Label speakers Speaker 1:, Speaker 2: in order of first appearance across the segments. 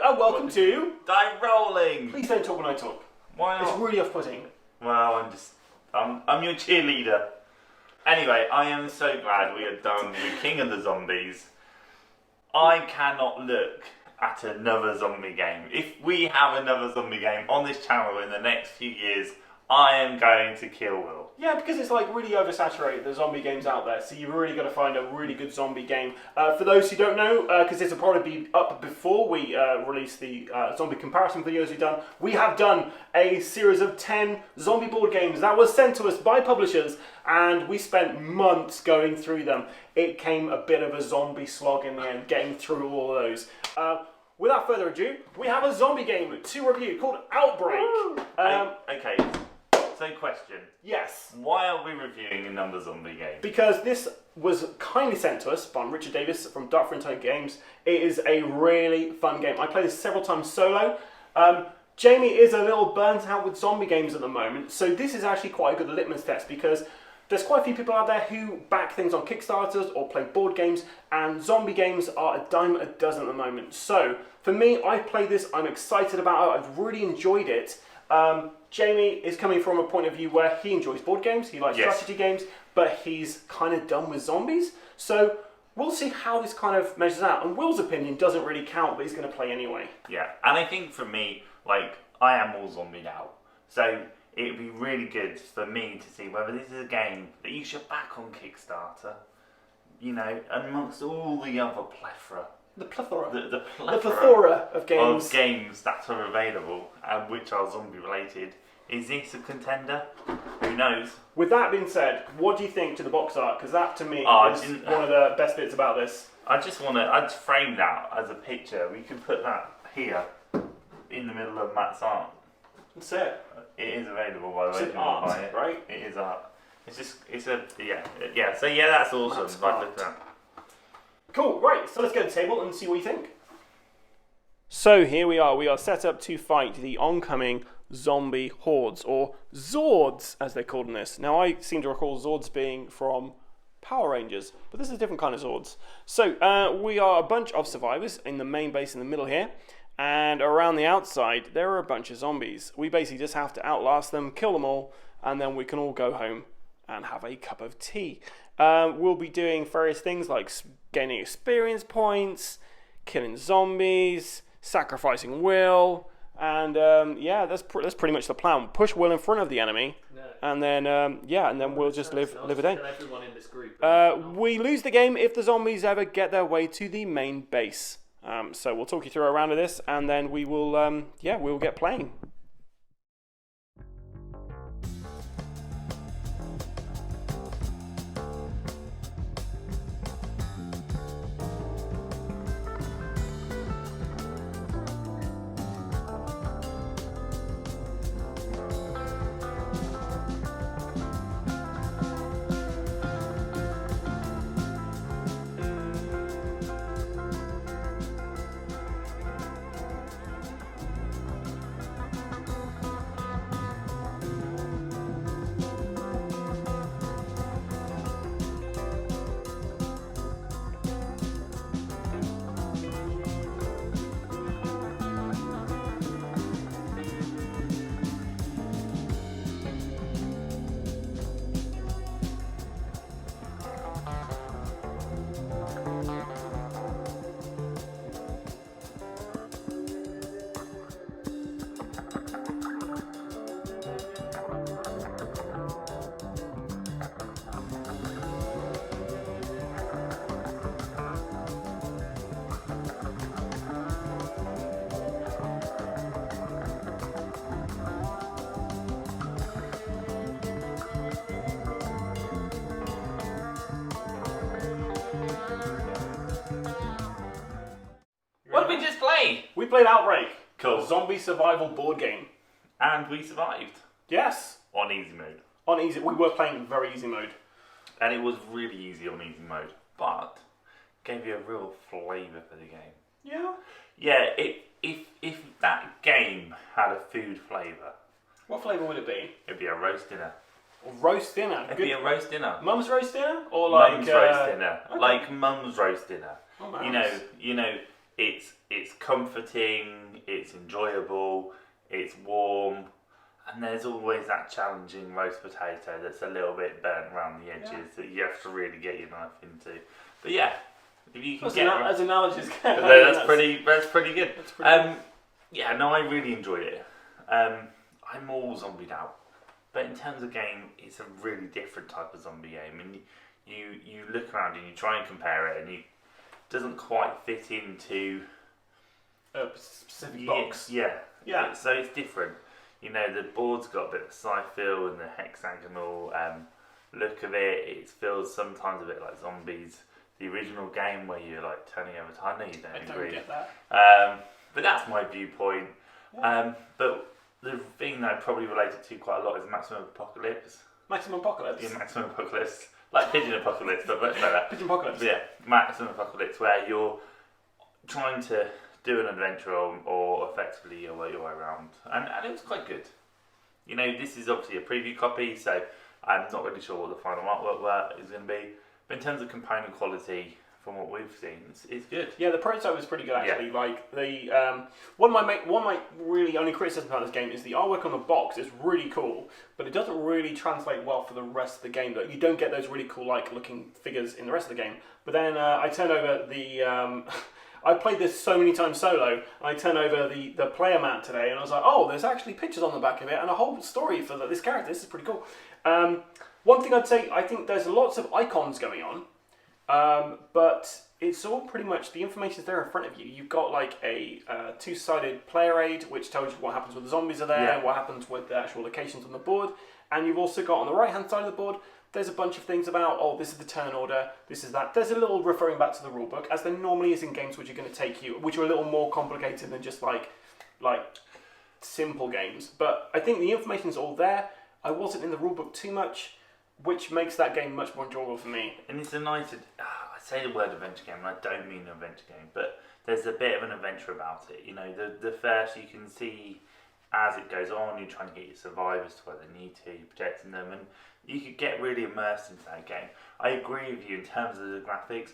Speaker 1: and welcome to
Speaker 2: Die Rollin.
Speaker 1: Please don't talk when I talk.
Speaker 2: Why not?
Speaker 1: It's really off-putting.
Speaker 2: Well, I'm your cheerleader. Anyway, I am so glad we are done with King of the Zombies. I cannot look at another zombie game. If we have another zombie game on this channel in the next few years, I am going to kill Will.
Speaker 1: Yeah, because it's like really oversaturated, the zombie games out there, so you've really got to find a really good zombie game. For those who don't know, because this will probably be up before we release the zombie comparison videos we've done, we have done a series of 10 zombie board games that was sent to us by publishers, and we spent months going through them. It came a bit of a zombie slog in the end, getting through all of those. Without further ado, we have a zombie game to review called Outbreak.
Speaker 2: Okay. So question.
Speaker 1: Yes.
Speaker 2: Why are we reviewing another zombie game?
Speaker 1: Because this was kindly sent to us by Richard Davis from Dark Frontier Games. It is a really fun game. I played this several times solo. Jamie is a little burnt out with zombie games at the moment, so this is actually quite a good litmus test because there's quite a few people out there who back things on Kickstarters or play board games, and zombie games are a dime a dozen at the moment. So for me, I played this, I'm excited about it, I've really enjoyed it. Jamie is coming from a point of view where he enjoys board games, he likes strategy games, but he's kind of done with zombies. So we'll see how this kind of measures out. And Will's opinion doesn't really count, but he's going to play anyway.
Speaker 2: Yeah, and I think for me, like, I am all zombied out. So it would be really good for me to see whether this is a game that you should back on Kickstarter, you know, amongst all the other plethora.
Speaker 1: The plethora.
Speaker 2: The
Speaker 1: plethora of games.
Speaker 2: Of games that are available and which are zombie related. Is this a contender? Who knows?
Speaker 1: With that being said, what do you think to the box art? Because that to me is one of the best bits about this.
Speaker 2: I'd frame that as a picture. We could put that here in the middle of Matt's art.
Speaker 1: That's it.
Speaker 2: It is available, by the way.
Speaker 1: It's art, right?
Speaker 2: It is art. Yeah. So yeah, that's awesome. I'd look at that.
Speaker 1: Cool, right, so let's get to the table and see what you think. So here we are set up to fight the oncoming zombie hordes, or Zords as they're called in this. Now I seem to recall Zords being from Power Rangers, but this is a different kind of Zords. So we are a bunch of survivors in the main base in the middle here, and around the outside there are a bunch of zombies. We basically just have to outlast them, kill them all, and then we can all go home and have a cup of tea. We'll be doing various things like gaining experience points, killing zombies, sacrificing Will, and yeah, that's pretty much the plan. Push Will in front of the enemy, and then we'll just live a day.
Speaker 3: Everyone in this group.
Speaker 1: We lose the game if the zombies ever get their way to the main base. So we'll talk you through a round of this, and then we will we'll get playing.
Speaker 2: We just played.
Speaker 1: We played Outbreak,
Speaker 2: Cool.
Speaker 1: a zombie survival board game.
Speaker 2: And we survived.
Speaker 1: Yes.
Speaker 2: On easy mode.
Speaker 1: On easy, we were playing very easy mode.
Speaker 2: And it was really easy on easy mode. But gave you a real flavour for the game.
Speaker 1: Yeah.
Speaker 2: Yeah, if that game had a food flavour,
Speaker 1: What flavour would it be?
Speaker 2: it'd be a roast dinner.
Speaker 1: Roast dinner.
Speaker 2: It'd be a roast dinner.
Speaker 1: Mum's roast dinner, or like
Speaker 2: Mum's roast dinner.
Speaker 1: okay.
Speaker 2: Like mum's roast dinner.
Speaker 1: Oh,
Speaker 2: You
Speaker 1: nice.
Speaker 2: know, it's comforting, it's enjoyable, it's warm, and there's always that challenging roast potato that's a little bit burnt around the edges that you have to really get your knife into. But yeah, if you can
Speaker 1: as analogies go.
Speaker 2: That's pretty good.
Speaker 1: That's pretty good.
Speaker 2: Yeah, no, I really enjoyed it. I'm all zombied out, but in terms of game, it's a really different type of zombie game, and you look around and you try and compare it, and it doesn't quite fit into
Speaker 1: a specific box.
Speaker 2: Yeah. So it's different. You know, the board's got a bit of sci feel and the hexagonal look of it. It feels sometimes a bit like Zombies, the original game where you're like turning over time. I know you don't agree.
Speaker 1: I don't get that.
Speaker 2: But that's my viewpoint.
Speaker 1: Yeah.
Speaker 2: But the thing that I probably related to quite a lot is Maximum Apocalypse.
Speaker 1: Maximum Apocalypse?
Speaker 2: Yeah, Maximum Apocalypse. Like Pigeon Apocalypse, but much better.
Speaker 1: Pigeon Apocalypse?
Speaker 2: Yeah, Maximum Apocalypse, where you're trying to do an adventure or effectively you work your way around. And it was quite good. You know, this is obviously a preview copy, so I'm not really sure what the final artwork is going to be. But in terms of component quality, from what we've seen, it's good.
Speaker 1: Yeah, the prototype was pretty good actually. Yeah. Like the one of my really only criticism about this game is the artwork on the box is really cool, but it doesn't really translate well for the rest of the game. Though you don't get those really cool like looking figures in the rest of the game. But then I turned over the. I played this so many times solo, and I turned over the player mat today, and I was like, oh, there's actually pictures on the back of it, and a whole story for this character. This is pretty cool. One thing I'd say, I think there's lots of icons going on, but it's all pretty much, the information's there in front of you. You've got like a two-sided player aid, which tells you what happens when the zombies are there, what happens with the actual locations on the board, and you've also got on the right-hand side of the board, there's a bunch of things about, oh, this is the turn order, this is that. There's a little referring back to the rulebook, as there normally is in games which are going to take you, which are a little more complicated than just like simple games. But I think the information's all there. I wasn't in the rulebook too much, which makes that game much more enjoyable for me.
Speaker 2: And it's a nice, I say the word adventure game, and I don't mean an adventure game, but there's a bit of an adventure about it. You know, the first you can see as it goes on, you're trying to get your survivors to where they need to, you're protecting them, and you could get really immersed into that game. I agree with you in terms of the graphics,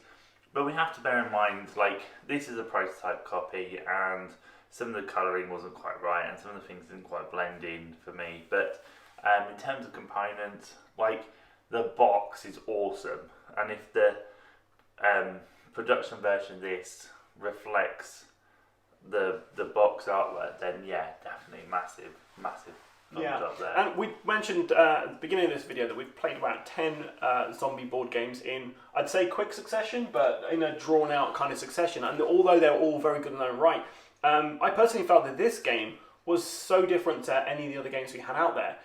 Speaker 2: but we have to bear in mind, like, this is a prototype copy, and some of the colouring wasn't quite right, and some of the things didn't quite blend in for me. But in terms of components, like, the box is awesome, and if the production version of this reflects the box artwork, then yeah, definitely massive thumbs up there.
Speaker 1: And we mentioned at the beginning of this video that we've played about 10 zombie board games in, I'd say, quick succession, but in a drawn out kind of succession. And although they're all very good in their own right, I personally felt that this game was so different to any of the other games we had out there.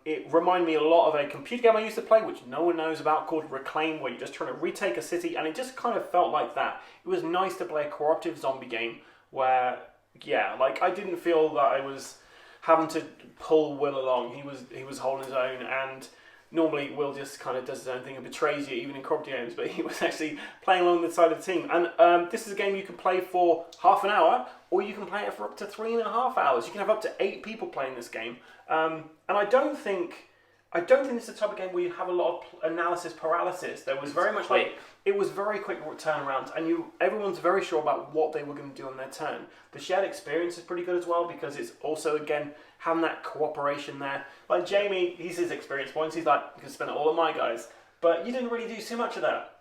Speaker 1: It reminded me a lot of a computer game I used to play, which no one knows about, called Reclaim, where you're just trying to retake a city, and it just kind of felt like that. It was nice to play a cooperative zombie game where, yeah, like, I didn't feel that I was having to pull Will along. He was holding his own, and normally Will just kind of does his own thing and betrays you, even in cooperative games, but he was actually playing along the side of the team. And this is a game you can play for half an hour, or you can play it for up to 3.5 hours. You can have up to 8 people playing this game. And I don't think this is the type of game where you have a lot of analysis paralysis. There was very much like, it was very quick turnarounds, and everyone's very sure about what they were going to do on their turn. The shared experience is pretty good as well, because it's also, again, having that cooperation there. Like Jamie, he's his experience points. He's like, you can spend it all on my guys. But you didn't really do too much of that.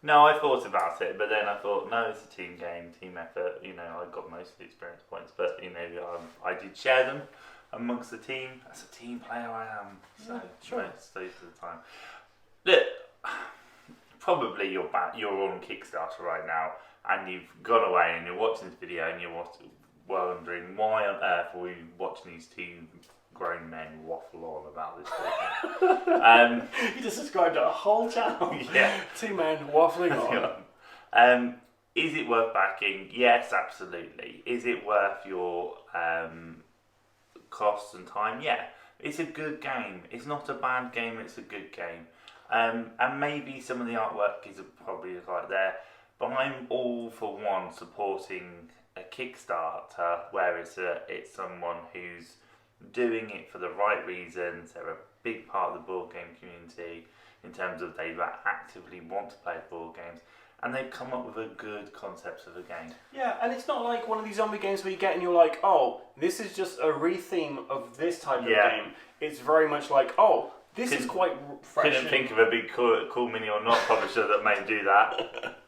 Speaker 2: No, I thought about it, but then I thought, no, it's a team game, team effort. You know, I got most of the experience points, but you know, I did share them amongst the team. As a team player, I am. So
Speaker 1: sure.
Speaker 2: Most of the time. Look, probably you're on Kickstarter right now, and you've gone away and you're watching this video and you're wondering why on earth are we watching these two grown men waffle on about this game.
Speaker 1: You just described a whole channel.
Speaker 2: Yeah.
Speaker 1: 2 men waffling on.
Speaker 2: Is it worth backing? Yes, absolutely. Is it worth your costs and time? Yeah. It's a good game. It's not a bad game, it's a good game. And maybe some of the artwork is probably right there, but I'm all for one supporting a Kickstarter where it's someone who's doing it for the right reasons. They're a big part of the board game community. in terms of they actively want to play board games. And they've come up with a good concept of a game.
Speaker 1: Yeah, and it's not like one of these zombie games where you get and you're like, oh, this is just a re-theme of this type of game. It's very much like, oh, this is quite fresh.
Speaker 2: Couldn't think of a big cool mini or not publisher that may do that.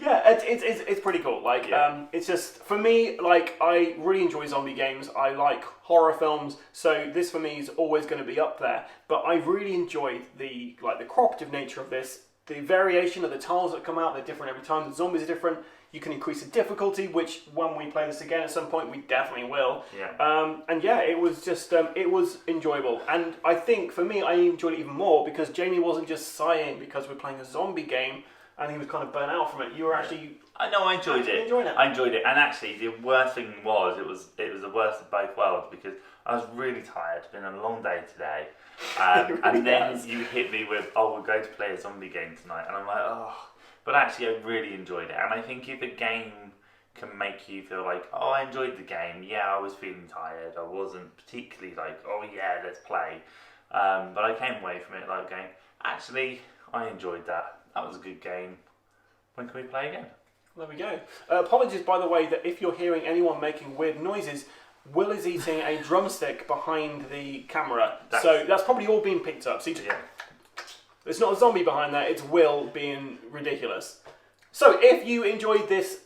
Speaker 1: Yeah, it's pretty cool. Like, it's just, for me, like, I really enjoy zombie games. I like horror films, so this for me is always going to be up there. But I really enjoyed the cooperative nature of this. The variation of the tiles that come out, they're different every time. The zombies are different. You can increase the difficulty, which when we play this again at some point, we definitely will.
Speaker 2: Yeah.
Speaker 1: And yeah, it was just, it was enjoyable. And I think, for me, I enjoyed it even more because Jamie wasn't just sighing because we're playing a zombie game and he was kind of burnt out from it. You were actually...
Speaker 2: I know, I enjoyed it. I enjoyed it. And actually, the worst thing was, it was the worst of both worlds because I was really tired. It's been a long day today.
Speaker 1: Really
Speaker 2: and then
Speaker 1: has.
Speaker 2: you hit me with, oh, we're going to play a zombie game tonight. And I'm like, oh. But actually, I really enjoyed it. And I think if a game can make you feel like, oh, I enjoyed the game. Yeah, I was feeling tired. I wasn't particularly like, oh, yeah, let's play. But I came away from it like going, actually, I enjoyed that. That was a good game. When can we play again?
Speaker 1: There we go. Apologies, by the way, that if you're hearing anyone making weird noises, Will is eating a drumstick behind the camera. So that's probably all being picked up. See, It's not a zombie behind that, it's Will being ridiculous. So if you enjoyed this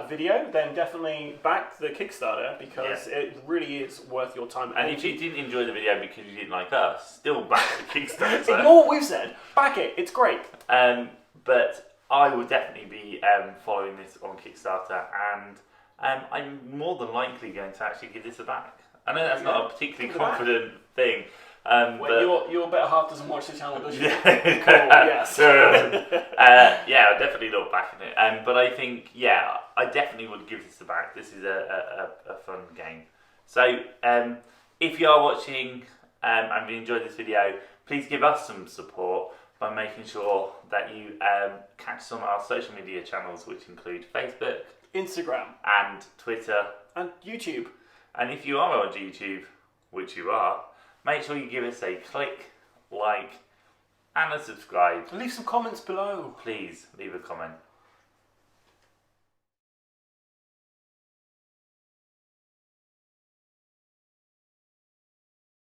Speaker 1: video, then definitely back the Kickstarter because it really is worth your time.
Speaker 2: And if you didn't enjoy the video because you didn't like us, still back the Kickstarter.
Speaker 1: Ignore what we've said. Back it. It's great.
Speaker 2: But I will definitely be following this on Kickstarter, and I'm more than likely going to actually give this a back. I know that's not a particularly confident thing.
Speaker 1: Wait, your better half doesn't watch the channel, does she?
Speaker 2: Yeah.
Speaker 1: Cool, yes.
Speaker 2: Yeah, I'll definitely look back in it. But I think, I definitely would give this a back. This is a fun game. So, if you are watching and you enjoyed this video, please give us some support by making sure that you catch us on our social media channels, which include Facebook,
Speaker 1: Instagram,
Speaker 2: and Twitter,
Speaker 1: and YouTube.
Speaker 2: And if you are on YouTube, which you are, make sure you give us a click, like, and a subscribe.
Speaker 1: Leave some comments below.
Speaker 2: Please leave a comment.